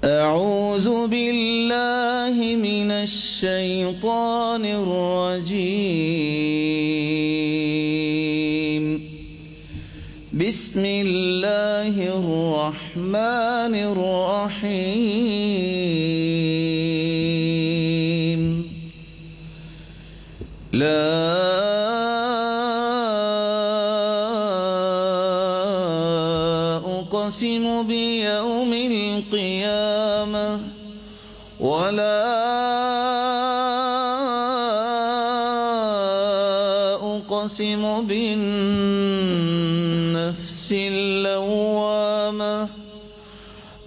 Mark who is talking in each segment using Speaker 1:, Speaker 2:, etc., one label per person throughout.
Speaker 1: أعوذ بالله من الشيطان الرجيم. بسم الله الرحمن الرحيم. لا أقسم بيوم القيامة ولا أقسم بالنفس اللوامة.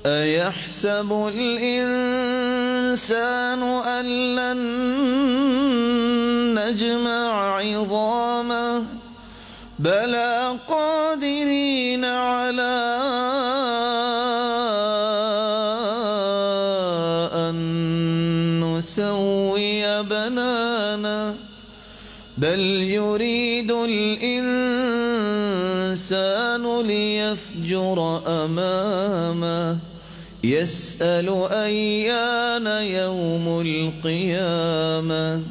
Speaker 1: أيحسب الإنسان أن لن نجمع عظامه بلى قادرين على أن نسوي بنانه بل يريد الإنسان ليفجر أمامه يسأل أيان يوم القيامة.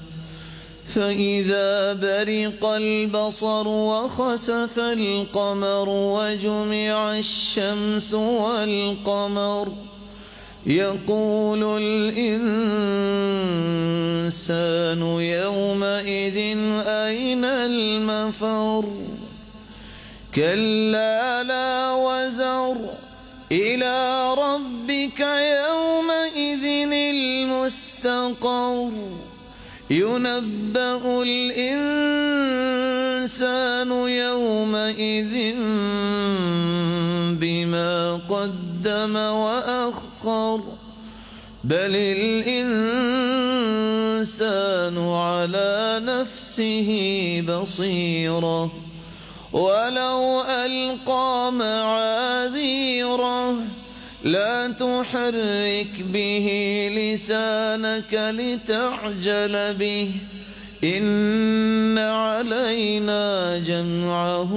Speaker 1: فإذا برق البصر وخسف القمر وجمع الشمس والقمر يقول الإنسان يومئذ أين المفر. كلا لا وزر إلى ربك يومئذ المستقر. ينبأ الإنسان يومئذ بما قدم وأخر بل الإنسان على نفسه بصيرة ولو ألقى معاذيره لا تحرك به لسانك لتعجل به إن علينا جمعه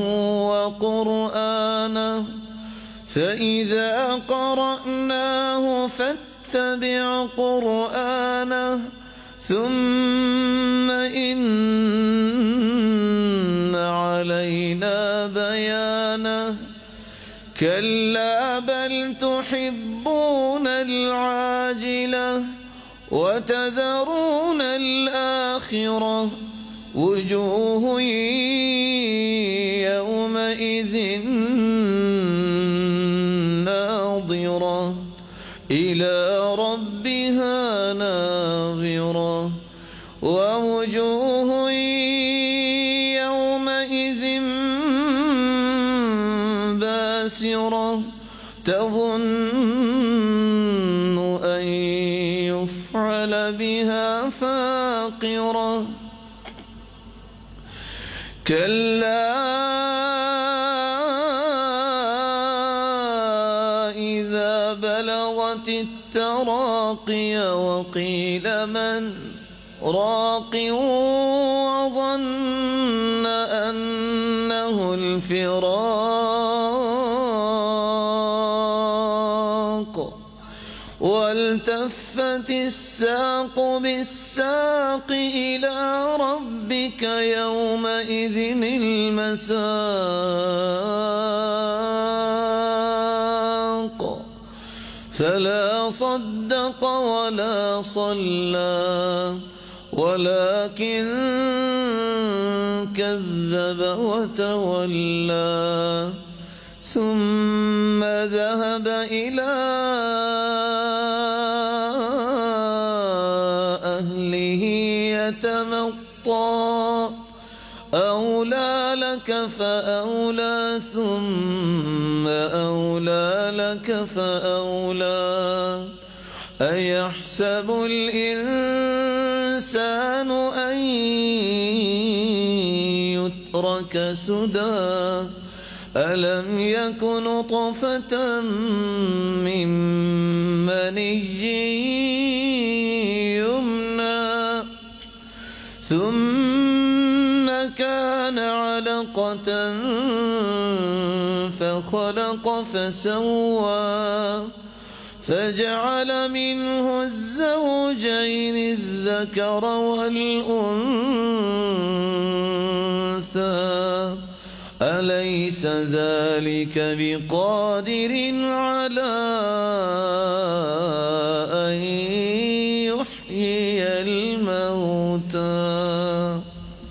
Speaker 1: وقرآنه فإذا قرأناه فاتبع قرآنه ثم إن علينا بيانه. كلا بل تحبون العاجلة وتذرون الآخرة وجوه يومئذ ناظرة إلى ربها ناظرة ووجوه يومئذ باسرة تظن أن يفعل بها فاقرة. كلا إذا بلغت التراقي وقيل من راق وظن أنه الفراق والتفت الساق بالساق إلى ربك يومئذ المساق. فلا صدق ولا صلى ولكن كذب وتولى ثم ذهب إلى أهله يتمطى. أولى لك فأولى ثم أولى لك فأولى. أيحسب الإنسان أن يترك سدى ألم يك نطفة من مني يمنى ثم كان علقة فخلق فسوى فجعل منه الزوجين الذكر والأنثى أليس ذلك بقادر على